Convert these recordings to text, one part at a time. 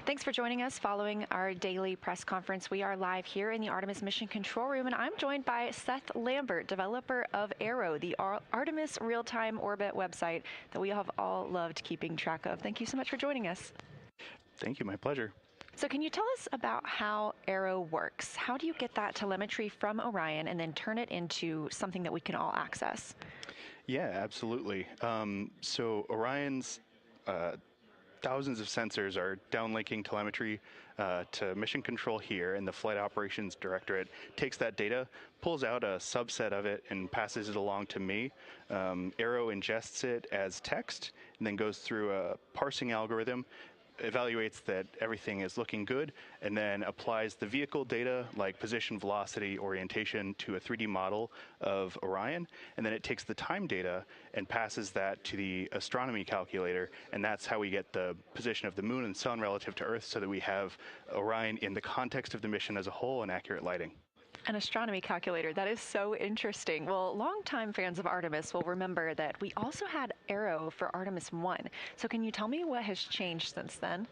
Thanks for joining us following our daily press conference. We are live here in the Artemis Mission Control Room, and I'm joined by Seth Lambert, developer of Arrow, the Artemis real-time orbit website that we have all loved keeping track of. Thank you so much for joining us. Thank you. My pleasure. So can you tell us about how Arrow works? How do you get that telemetry from Orion and then turn it into something that we can all access? Yeah, absolutely. So Orion's thousands of sensors are downlinking telemetry to mission control here, and the Flight Operations Directorate takes that data, pulls out a subset of it, and passes it along to me. Arrow ingests it as text, and then goes through a parsing algorithm, evaluates that everything is looking good, and then applies the vehicle data like position, velocity, orientation to a 3D model of Orion, and then it takes the time data and passes that to the astronomy calculator, and that's how we get the position of the moon and sun relative to Earth so that we have Orion in the context of the mission as a whole and accurate lighting. An astronomy calculator. That is so interesting. Well, longtime fans of Artemis will remember that we also had Arrow for Artemis I. So can you tell me what has changed since then?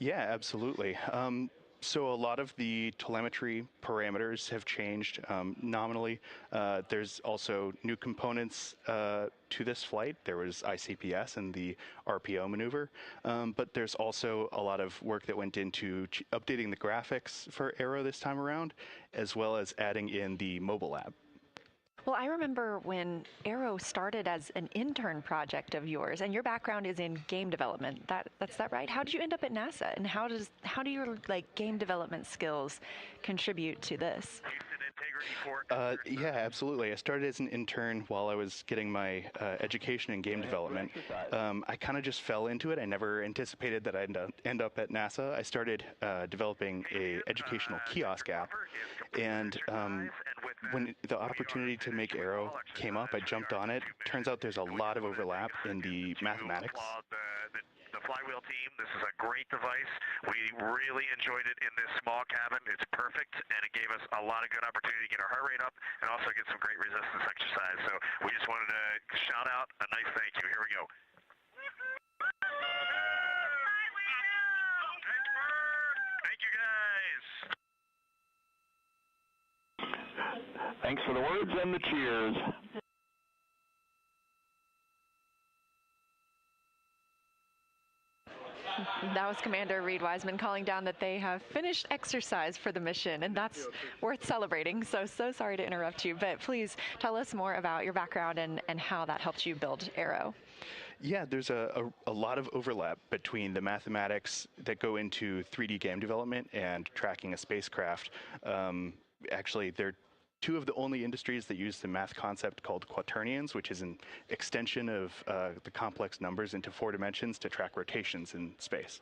Yeah, absolutely. So a lot of the telemetry parameters have changed nominally. There's also new components to this flight. There was ICPS and the RPO maneuver, but there's also a lot of work that went into updating the graphics for Arrow this time around, as well as adding in the mobile app. Well, I remember when Arrow started as an intern project of yours, and your background is in game development. That's that right? How did you end up at NASA, and how do your game development skills contribute to this? Yeah, absolutely. I started as an intern while I was getting my education in game development. I kind of just fell into it. I never anticipated that I'd end up at NASA. I started developing a educational kiosk app, and when the opportunity to make Arrow came up, I jumped on it. Turns out there's a lot of overlap in the mathematics. The flywheel team, this is a great device. We really enjoyed it in this small cabin. It's perfect, and it gave us a lot of good opportunity to get our heart rate up and also get some great resistance exercise. So we just wanted to shout out a nice thank you. Here we go. Thank you, guys. Thanks for the words and the cheers. That was Commander Reed Wiseman calling down that they have finished exercise for the mission, and that's worth celebrating. So sorry to interrupt you, but please tell us more about your background and how that helped you build Arrow. Yeah, there's a lot of overlap between the mathematics that go into 3D game development and tracking a spacecraft. Actually, they're two of the only industries that use the math concept called quaternions, which is an extension of the complex numbers into 4 dimensions to track rotations in space.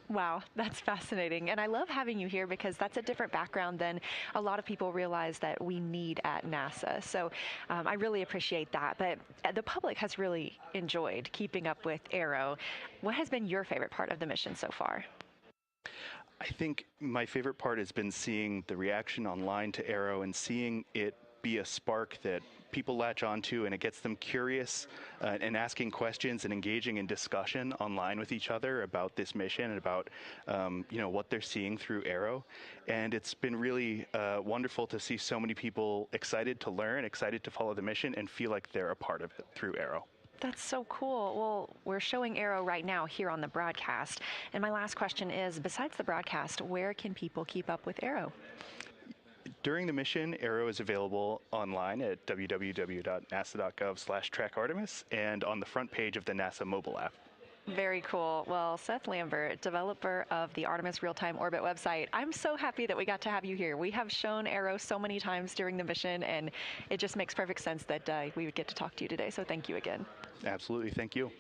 Wow, that's fascinating. And I love having you here because that's a different background than a lot of people realize that we need at NASA. So I really appreciate that. But the public has really enjoyed keeping up with Arrow. What has been your favorite part of the mission so far? I think my favorite part has been seeing the reaction online to Arrow and seeing it be a spark that people latch onto, and it gets them curious and asking questions and engaging in discussion online with each other about this mission and about what they're seeing through Arrow. And it's been really wonderful to see so many people excited to learn, excited to follow the mission, and feel like they're a part of it through Arrow. That's so cool. Well, we're showing Arrow right now here on the broadcast. And my last question is, besides the broadcast, where can people keep up with Arrow? During the mission, Arrow is available online at www.nasa.gov/trackartemis and on the front page of the NASA mobile app. Very cool. Well, Seth Lambert, developer of the Artemis Real-Time Orbit website, I'm so happy that we got to have you here. We have shown Arrow so many times during the mission, and it just makes perfect sense that we would get to talk to you today. So thank you again. Absolutely. Thank you.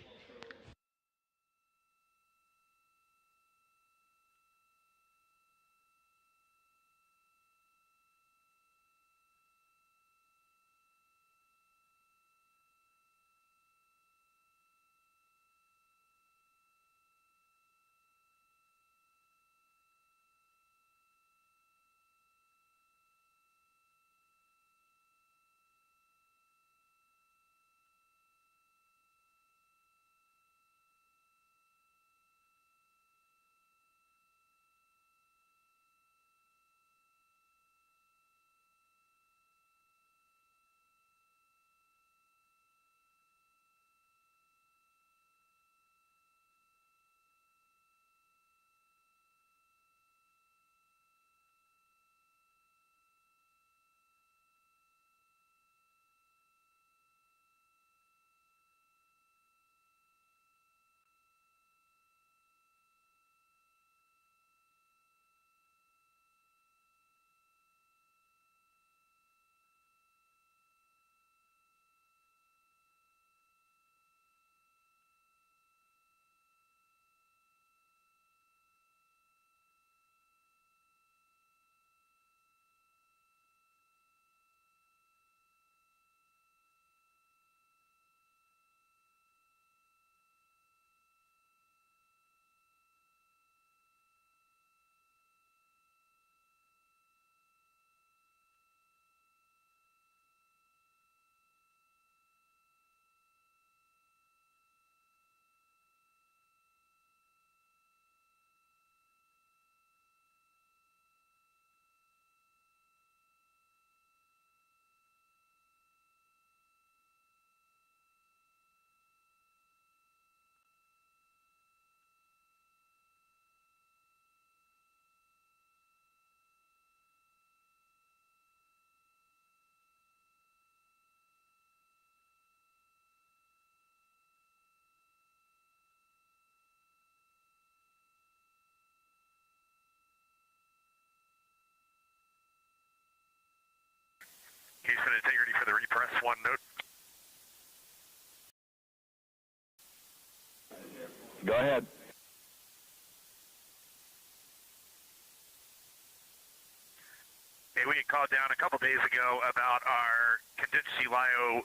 Houston integrity for the repress, 1 note. Go ahead. Hey, we had called down a couple days ago about our contingency LIO,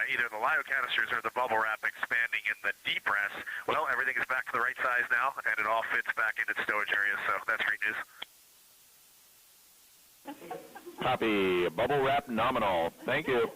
either the LIO canisters or the bubble wrap expanding in the depress. Well, everything is back to the right size now, and it all fits back in its stowage area, so that's great news. Copy. Bubble wrap nominal. Thank you.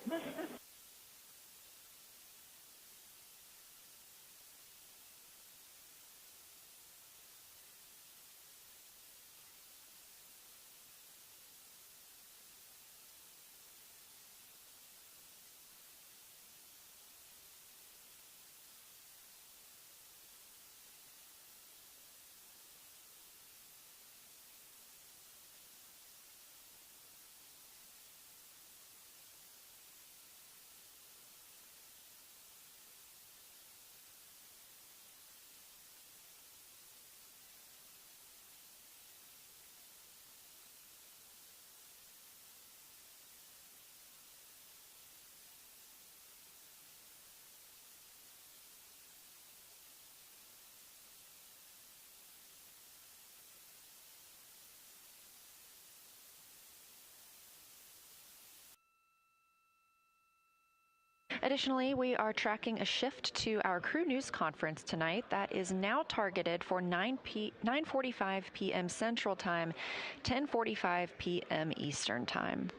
Additionally, we are tracking a shift to our crew news conference tonight that is now targeted for 9:45 p.m. Central Time, 10:45 p.m. Eastern Time.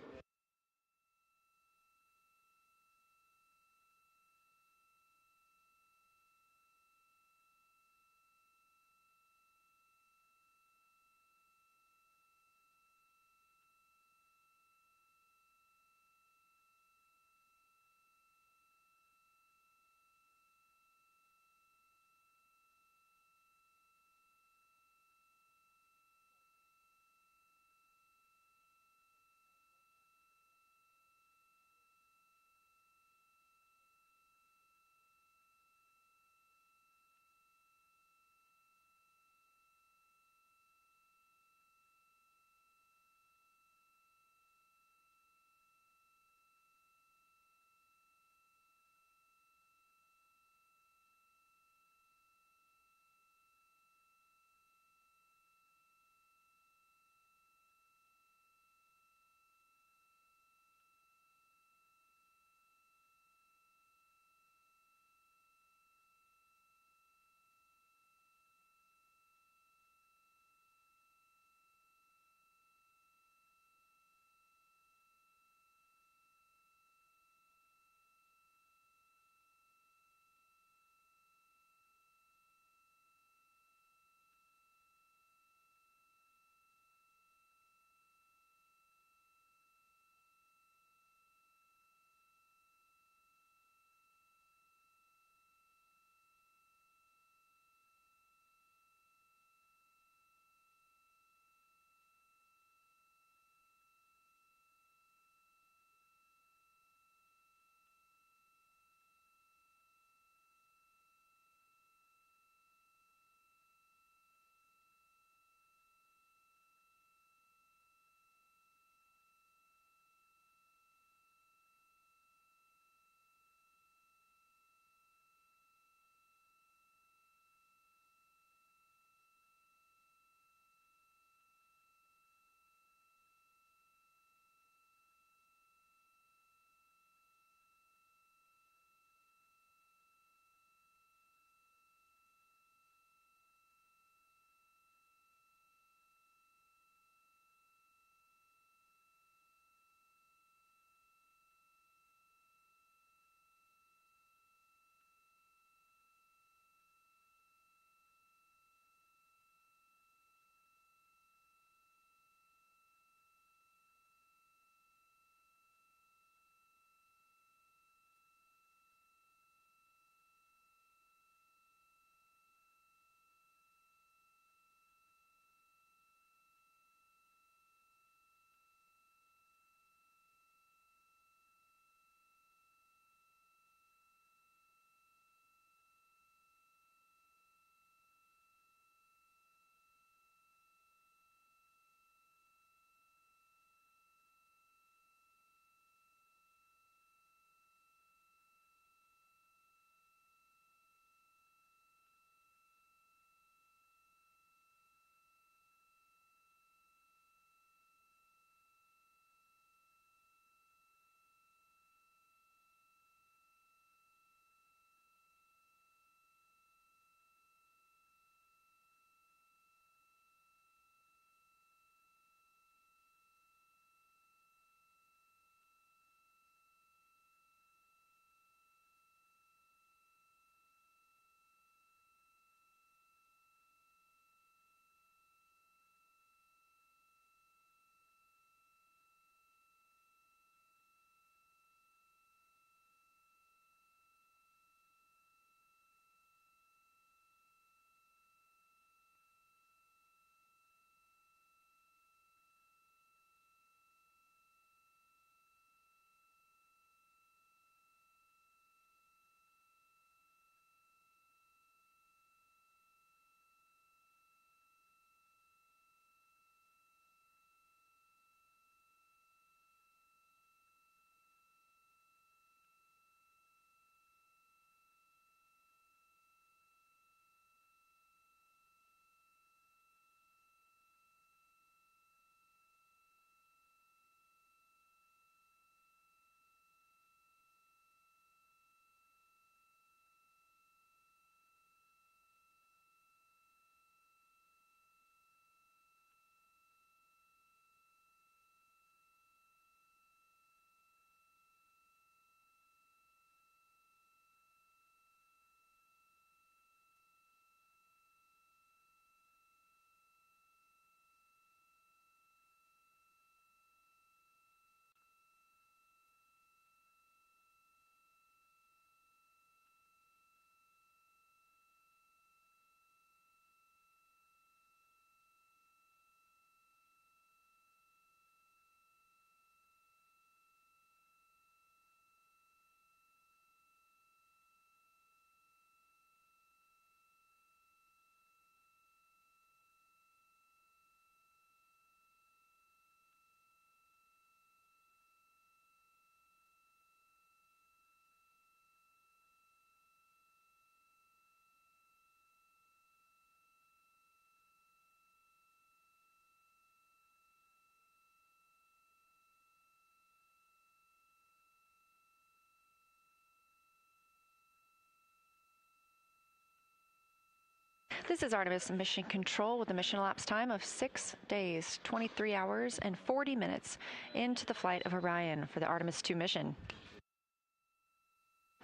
This is Artemis Mission Control with a mission elapsed time of 6 days, 23 hours, and 40 minutes into the flight of Orion for the Artemis II mission.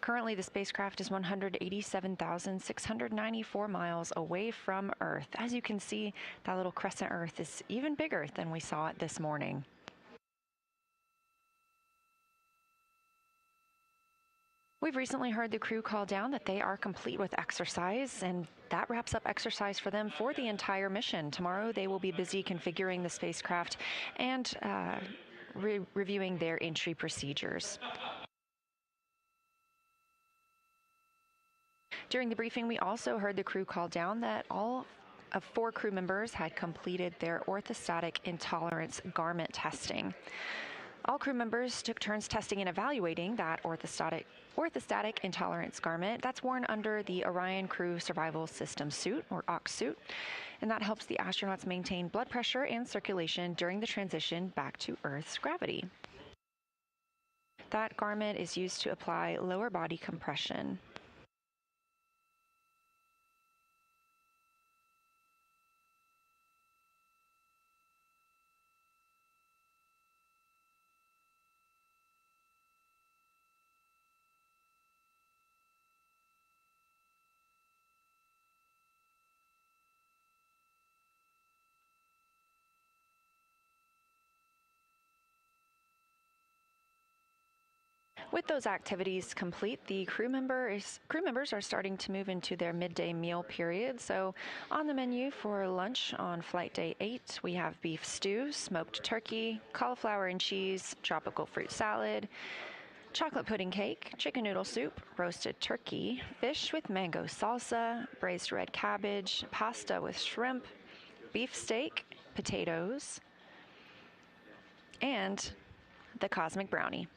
Currently, the spacecraft is 187,694 miles away from Earth. As you can see, that little crescent Earth is even bigger than we saw it this morning. We've recently heard the crew call down that they are complete with exercise, and that wraps up exercise for them for the entire mission. Tomorrow, they will be busy configuring the spacecraft and reviewing their entry procedures. During the briefing, we also heard the crew call down that all of 4 crew members had completed their orthostatic intolerance garment testing. All crew members took turns testing and evaluating that orthostatic intolerance garment that's worn under the Orion Crew Survival System suit, or OX suit, and that helps the astronauts maintain blood pressure and circulation during the transition back to Earth's gravity. That garment is used to apply lower body compression. With those activities complete, the crew members are starting to move into their midday meal period. So on the menu for lunch on flight day 8, we have beef stew, smoked turkey, cauliflower and cheese, tropical fruit salad, chocolate pudding cake, chicken noodle soup, roasted turkey, fish with mango salsa, braised red cabbage, pasta with shrimp, beef steak, potatoes, and the cosmic brownie.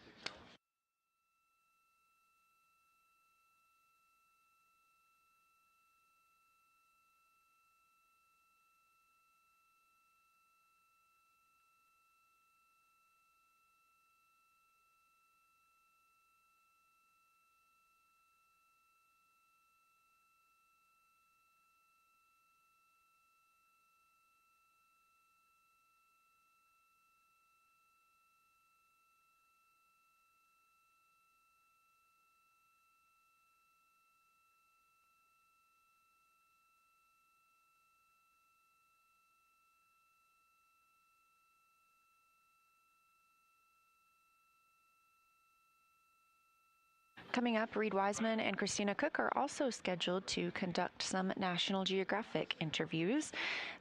Coming up, Reed Wiseman and Christina Cook are also scheduled to conduct some National Geographic interviews.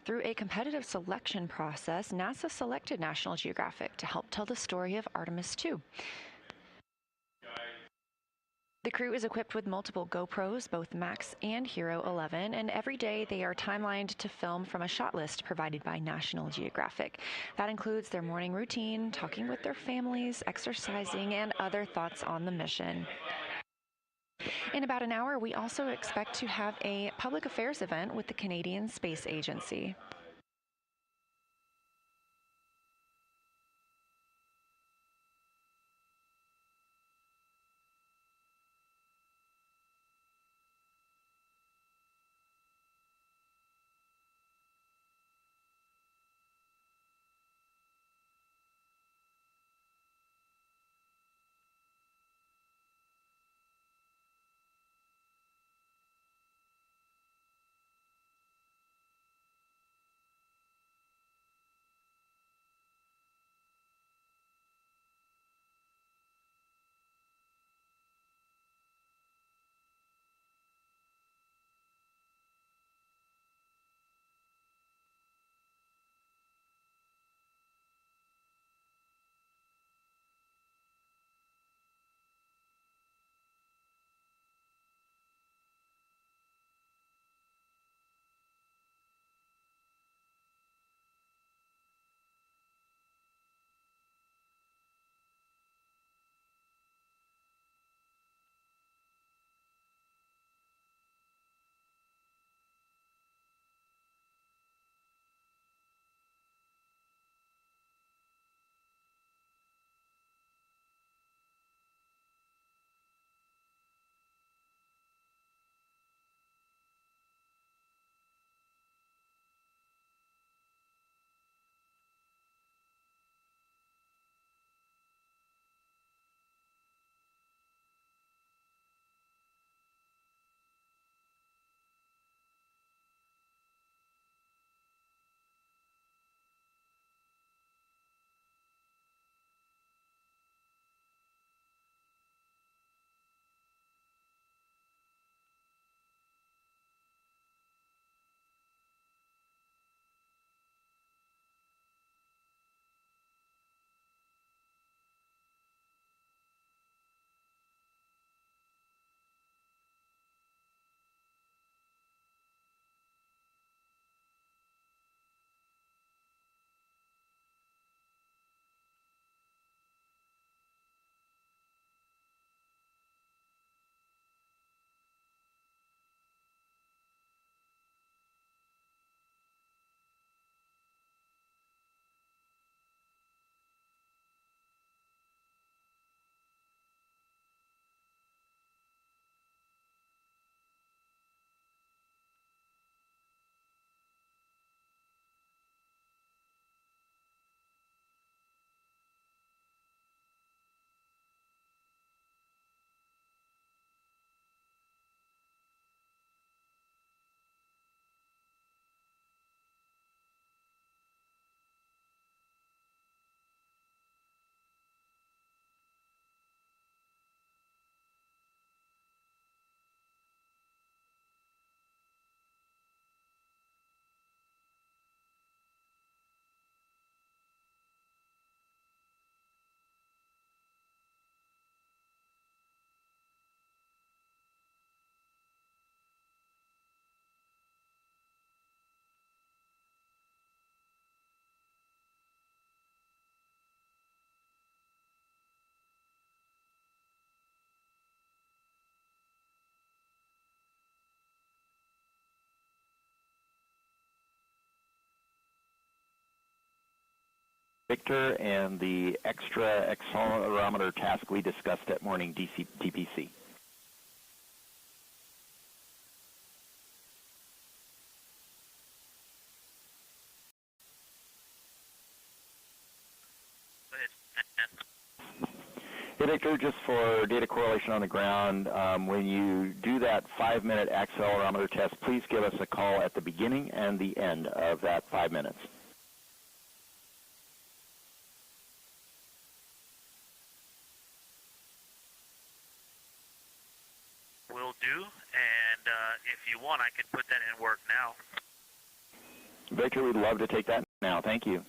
Through a competitive selection process, NASA selected National Geographic to help tell the story of Artemis II. The crew is equipped with multiple GoPros, both Max and Hero 11, and every day they are timelined to film from a shot list provided by National Geographic. That includes their morning routine, talking with their families, exercising, and other thoughts on the mission. In about an hour, we also expect to have a public affairs event with the Canadian Space Agency. Victor and the extra accelerometer task we discussed at morning TPC. Hey, Victor, just for data correlation on the ground, when you do that 5-minute accelerometer test, please give us a call at the beginning and the end of that 5 minutes. Will do, and if you want, I can put that in work now. Victor, we'd love to take that now. Thank you.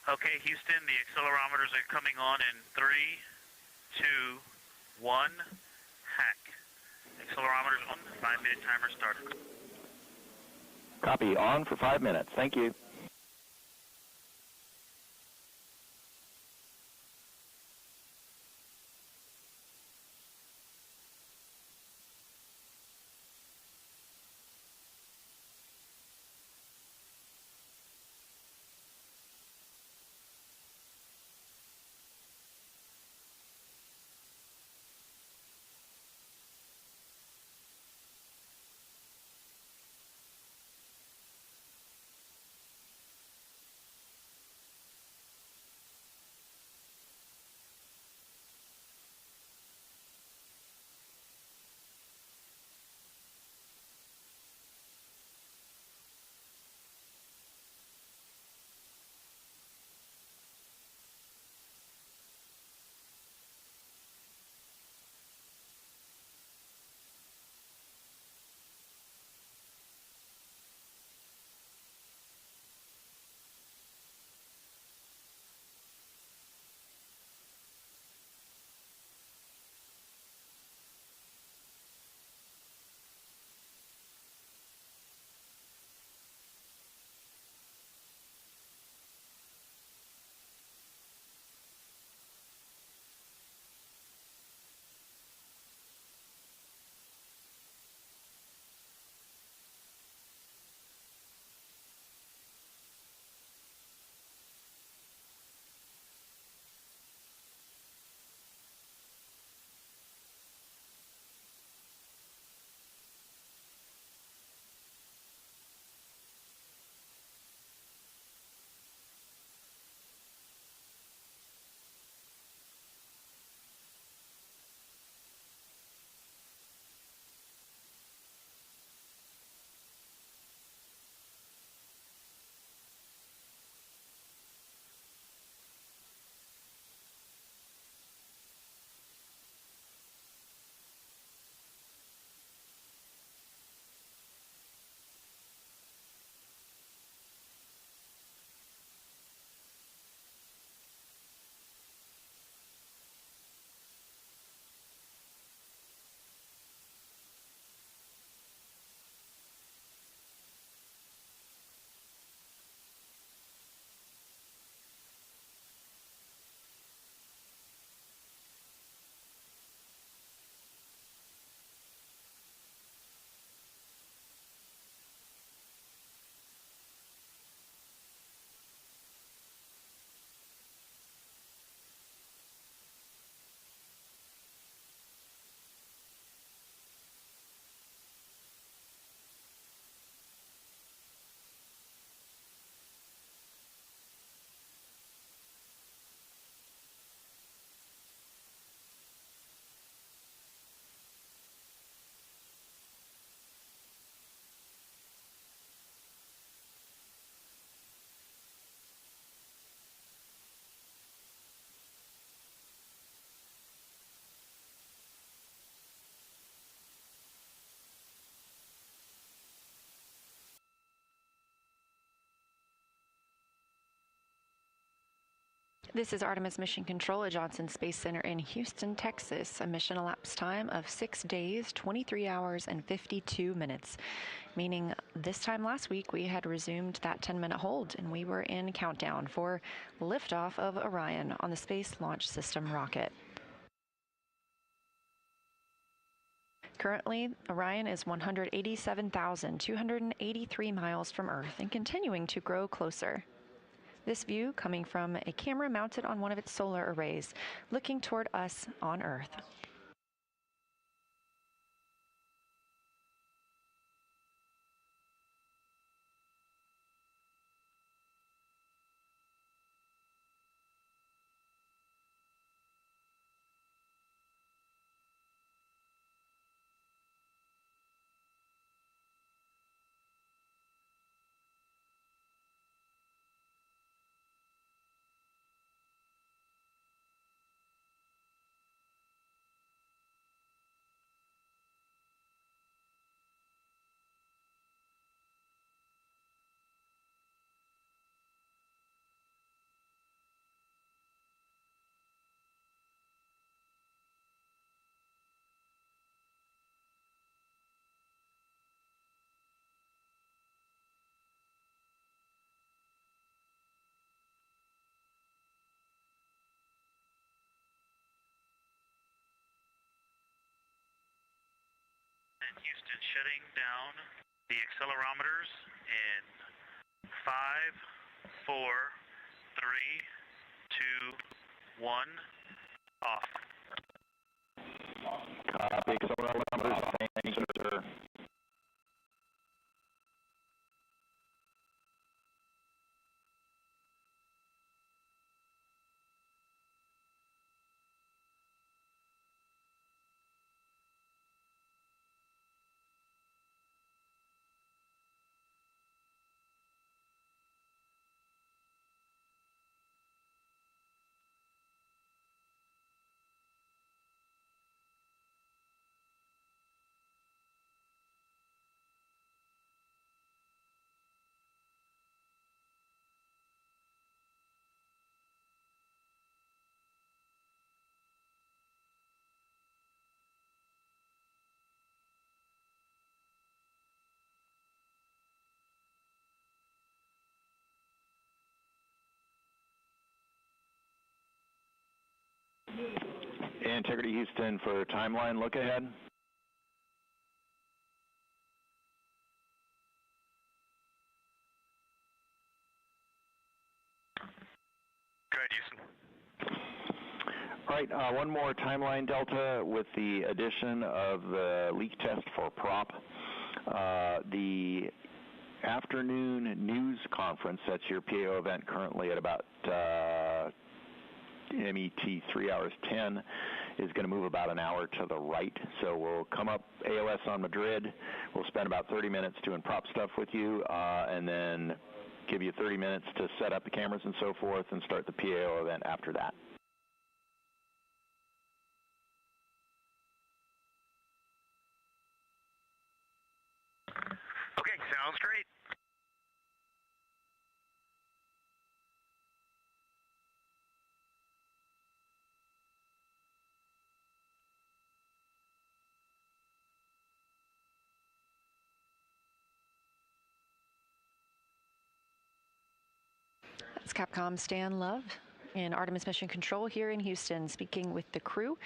Okay, Houston, the accelerometers are coming on in 3, 2, 1, hack. Accelerometers on, 5-minute timer started. Copy, on for 5 minutes. Thank you. This is Artemis Mission Control at Johnson Space Center in Houston, Texas. A mission elapsed time of 6 days, 23 hours, and 52 minutes. meaning this time last week we had resumed that 10-minute hold and we were in countdown for liftoff of Orion on the Space Launch System rocket. Currently, Orion is 187,283 miles from Earth and continuing to grow closer. This view coming from a camera mounted on one of its solar arrays, looking toward us on Earth. Houston shutting down the accelerometers in 5, 4, 3, 2, 1, off. Copy, accelerometers, thank you, sir. Integrity Houston for timeline look ahead. Go ahead, Houston. All right, one more timeline delta with the addition of the leak test for prop. The afternoon news conference, that's your PAO event currently at about MET 3 hours 10, is going to move about an hour to the right. So we'll come up AOS on Madrid. We'll spend about 30 minutes doing prop stuff with you, and then give you 30 minutes to set up the cameras and so forth and start the PAO event after that. Okay, sounds great. It's Capcom Stan Love in Artemis Mission Control here in Houston, speaking with the crew.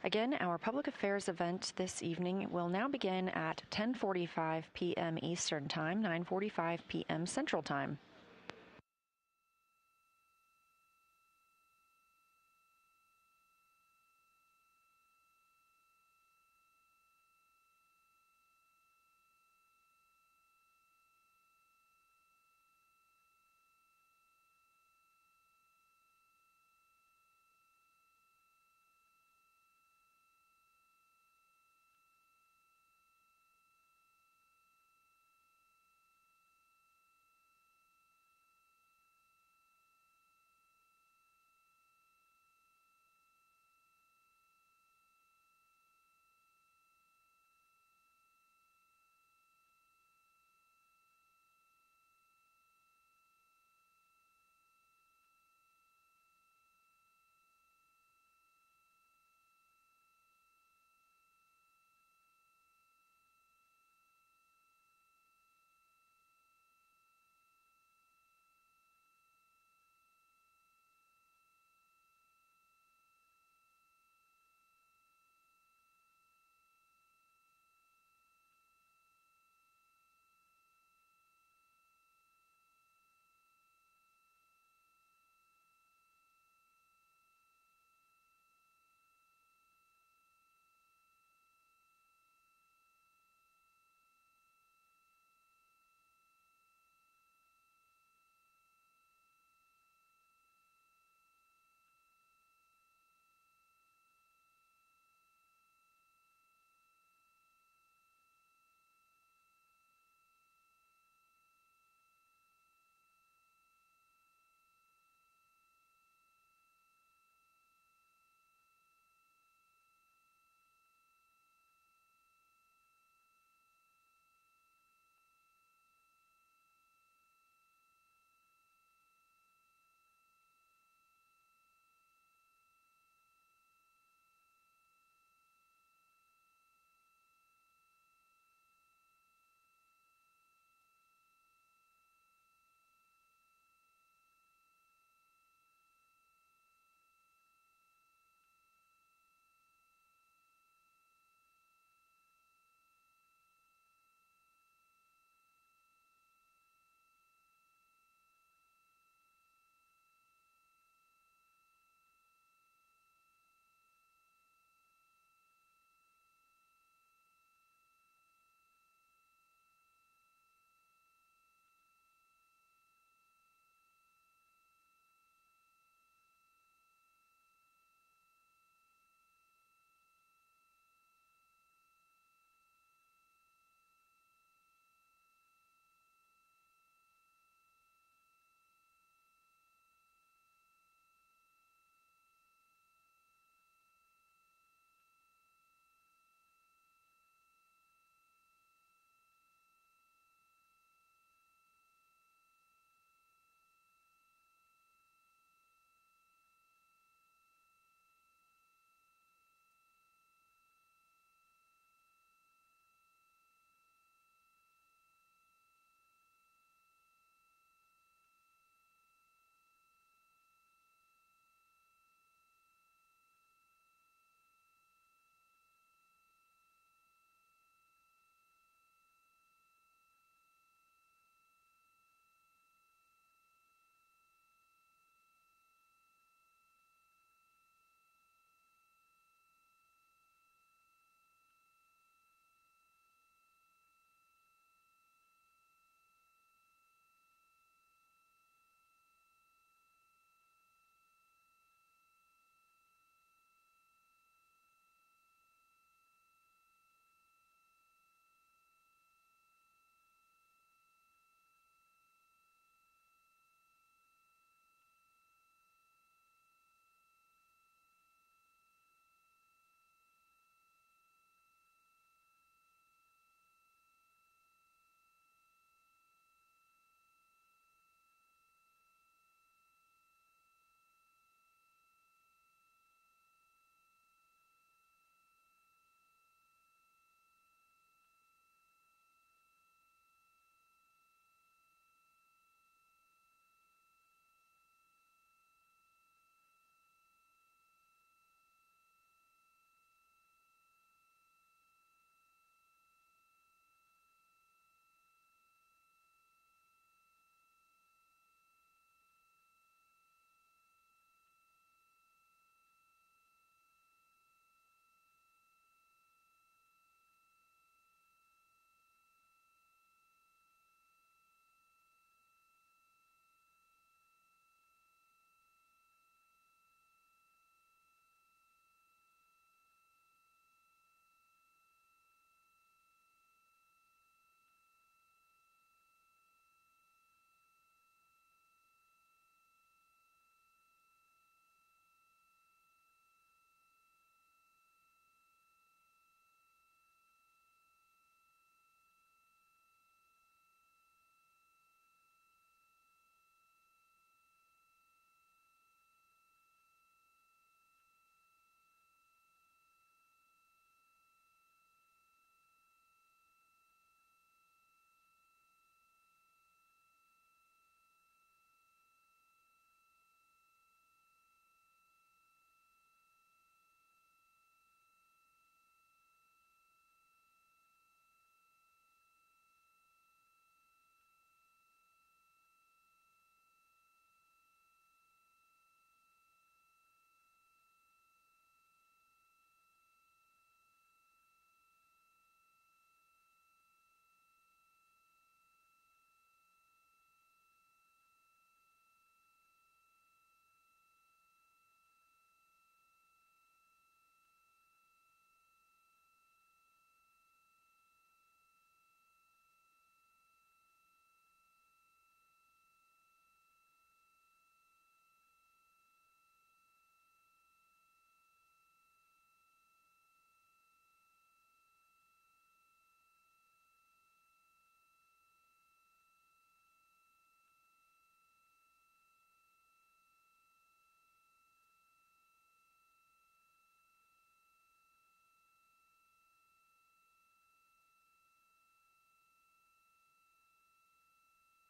Again, our public affairs event this evening will now begin at 10:45 p.m. Eastern Time, 9:45 p.m. Central Time.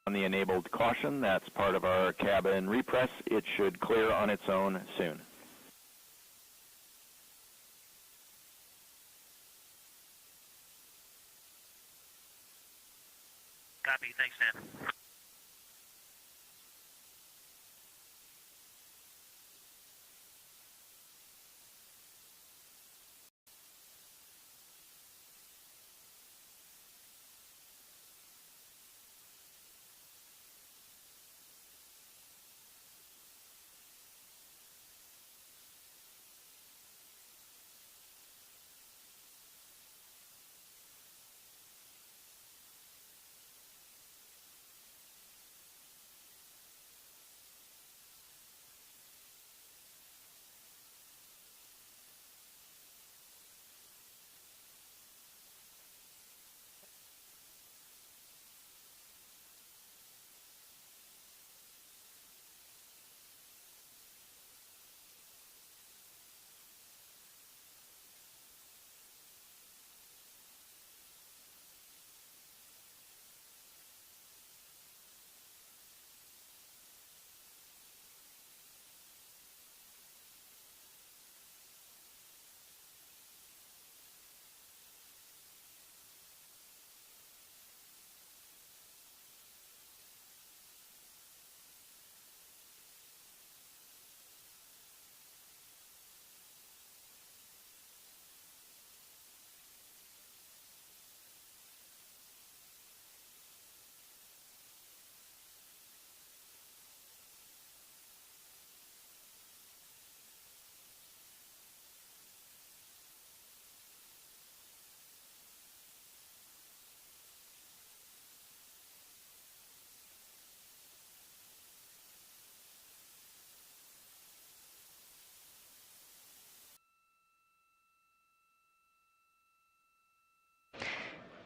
on the enabled caution. That's part of our cabin repress. It should clear on its own soon. Copy. Thanks, Dan.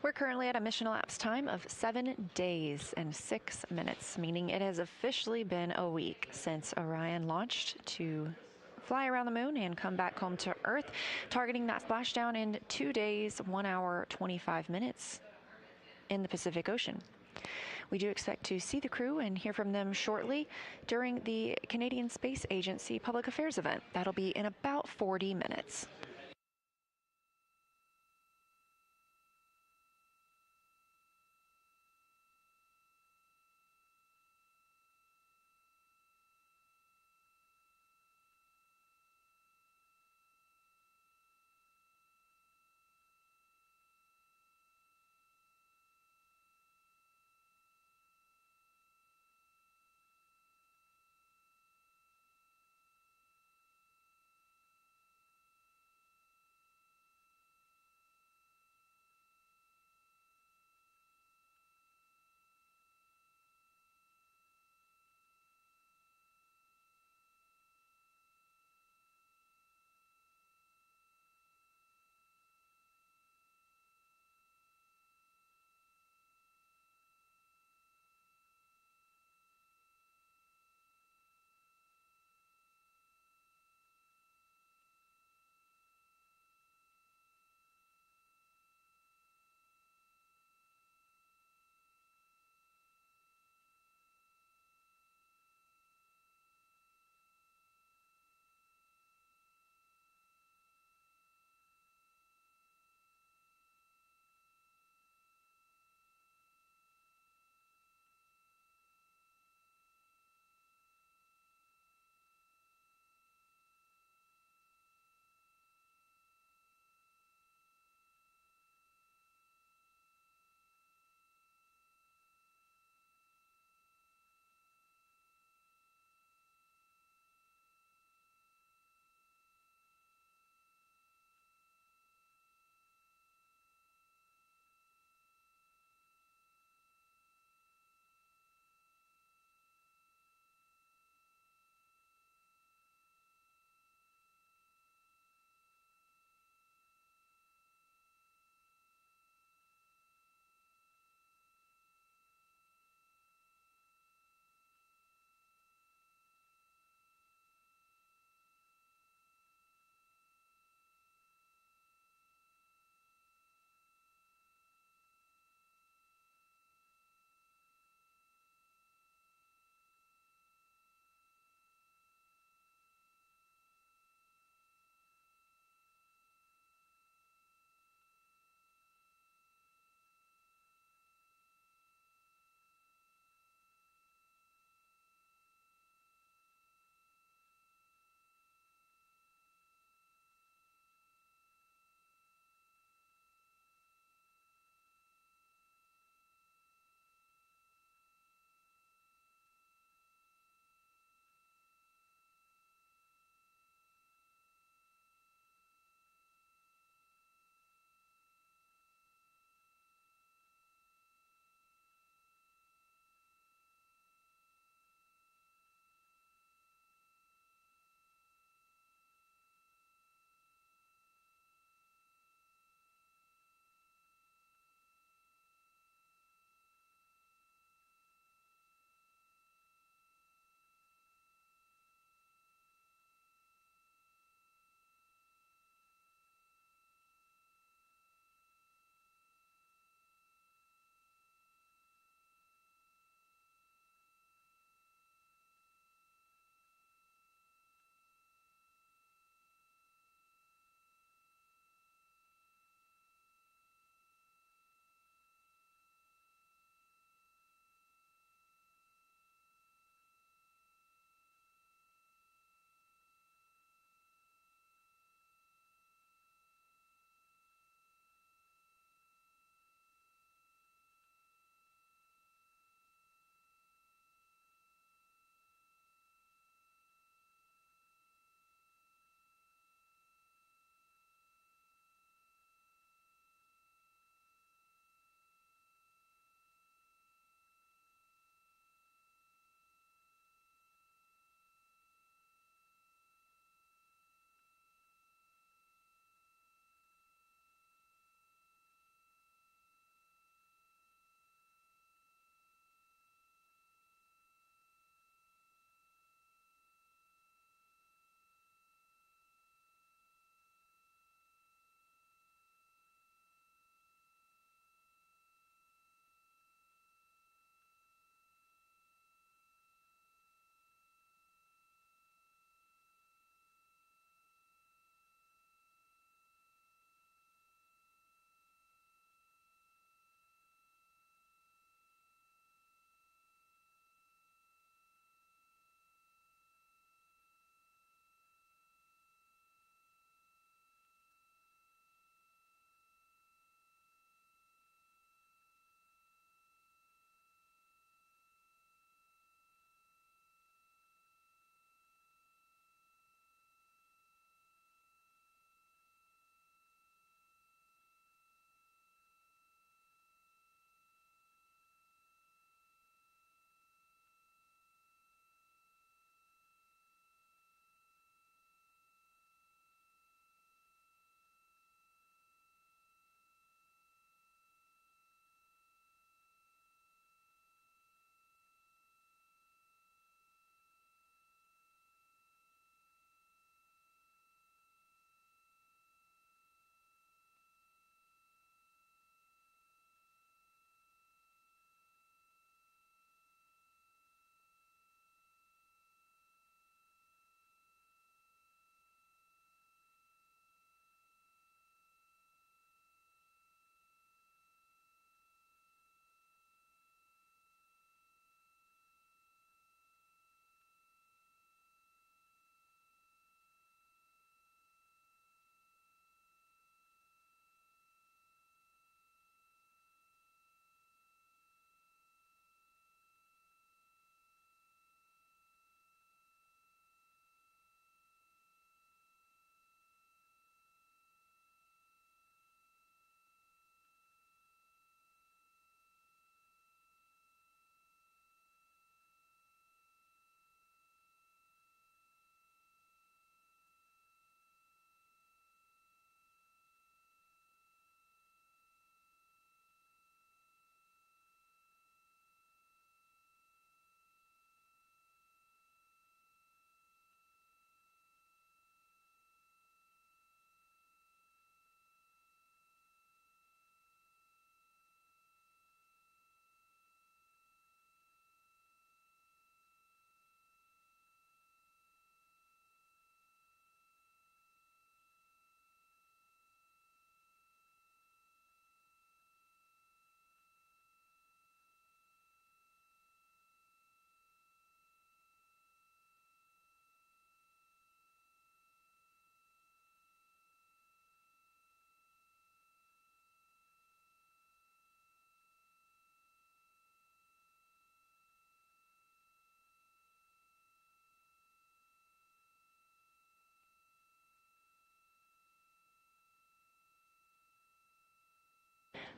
We're currently at a mission elapsed time of 7 days and 6 minutes, meaning it has officially been a week since Orion launched to fly around the moon and come back home to Earth, targeting that splashdown in 2 days, 1 hour, 25 minutes in the Pacific Ocean. We do expect to see the crew and hear from them shortly during the Canadian Space Agency Public Affairs event. That'll be in about 40 minutes.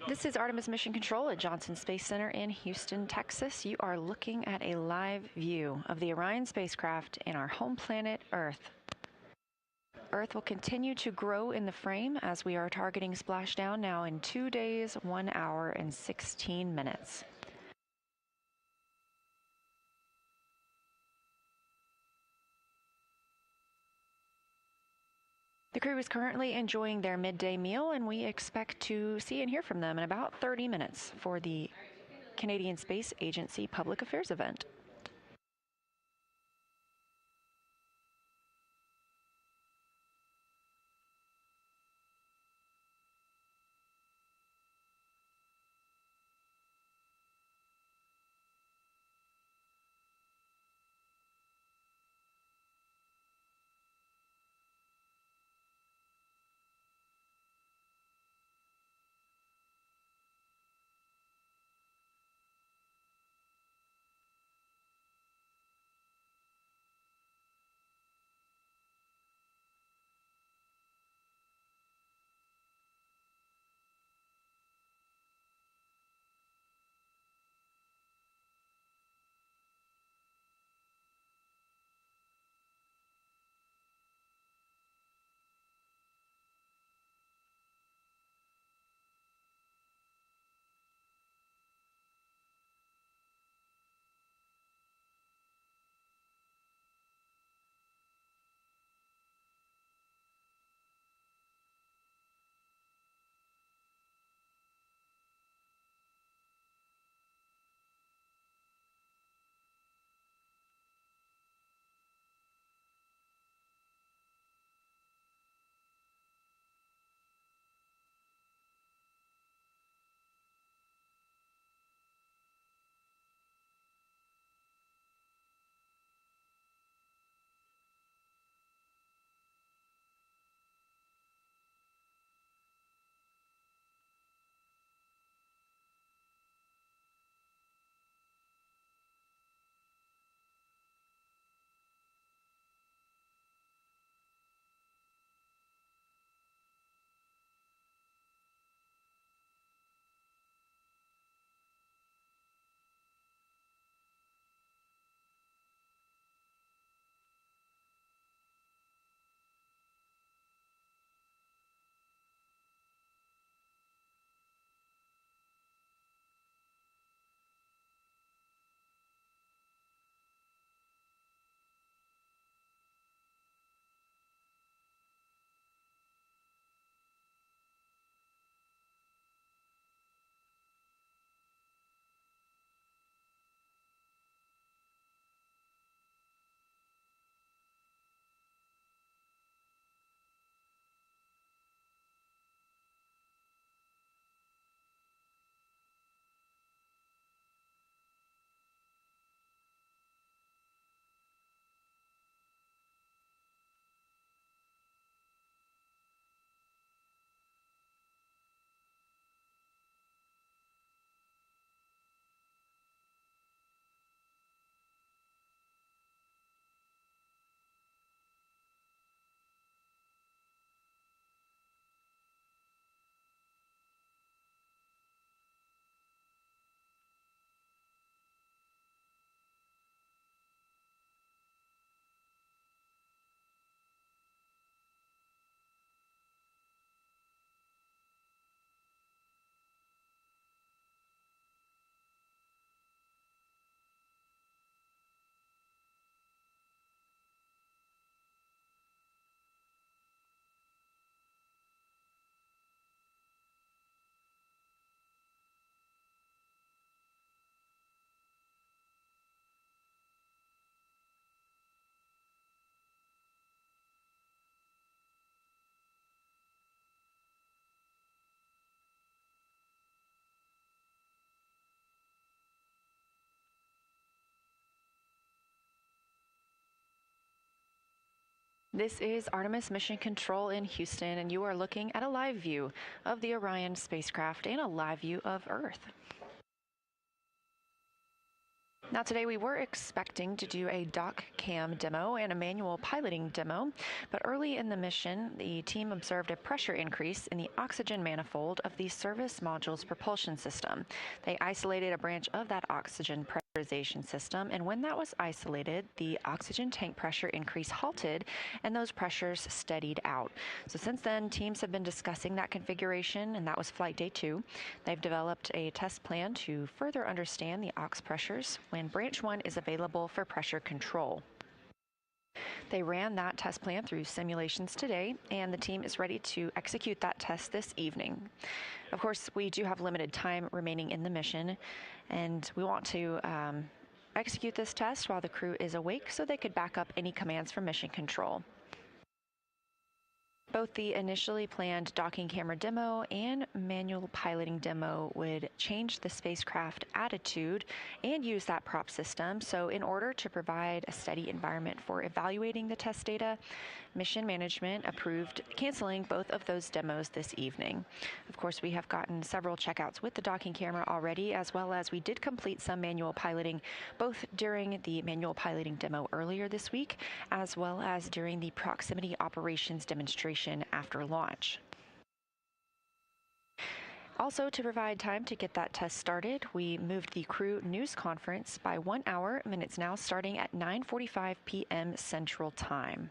This is Artemis Mission Control at Johnson Space Center in Houston, Texas. You are looking at a live view of the Orion spacecraft in our home planet, Earth. Earth will continue to grow in the frame as we are targeting splashdown now in 2 days, 1 hour, and 16 minutes. The crew is currently enjoying their midday meal, and we expect to see and hear from them in about 30 minutes for the Canadian Space Agency Public Affairs event. This is Artemis Mission Control in Houston, and you are looking at a live view of the Orion spacecraft and a live view of Earth. Now today we were expecting to do a dock cam demo and a manual piloting demo, but early in the mission, the team observed a pressure increase in the oxygen manifold of the service module's propulsion system. They isolated a branch of that oxygen pressurization system, and when that was isolated, the oxygen tank pressure increase halted and those pressures steadied out. So since then, teams have been discussing that configuration, and that was flight day 2. They've developed a test plan to further understand the ox pressures when branch 1 is available for pressure control. They ran that test plan through simulations today, and the team is ready to execute that test this evening. Of course, we do have limited time remaining in the mission, and we want to execute this test while the crew is awake so they could back up any commands from mission control. Both the initially planned docking camera demo and manual piloting demo would change the spacecraft attitude and use that prop system. So in order to provide a steady environment for evaluating the test data, mission management approved canceling both of those demos this evening. Of course, we have gotten several checkouts with the docking camera already, as well as we did complete some manual piloting both during the manual piloting demo earlier this week, as well as during the proximity operations demonstration after launch. Also, to provide time to get that test started, we moved the crew news conference by 1 hour, and it's now starting at 9:45 p.m. Central Time.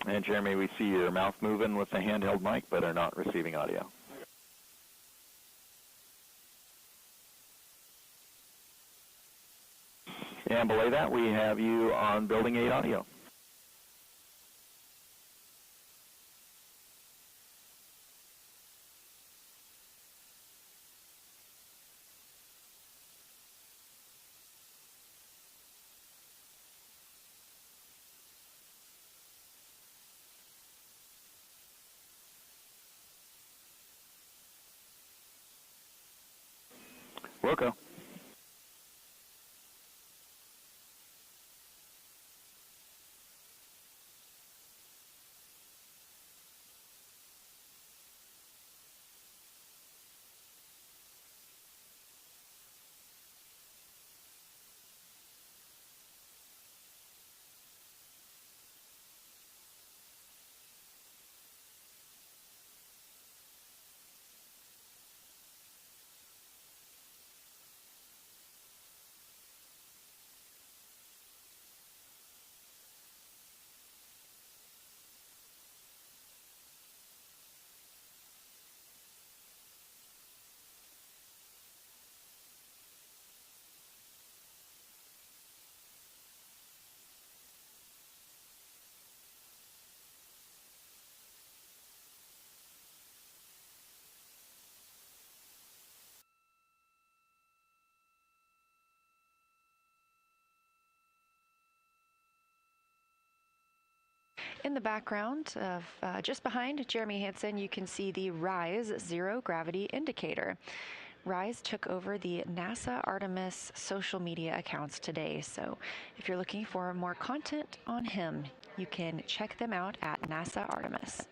And Jeremy, we see your mouth moving with the handheld mic, but are not receiving audio. And below that, we have you on Building 8 audio. Wilco. In the background of just behind Jeremy Hansen, you can see the RISE Zero Gravity Indicator. RISE took over the NASA Artemis social media accounts today, so if you're looking for more content on him, you can check them out at NASA Artemis.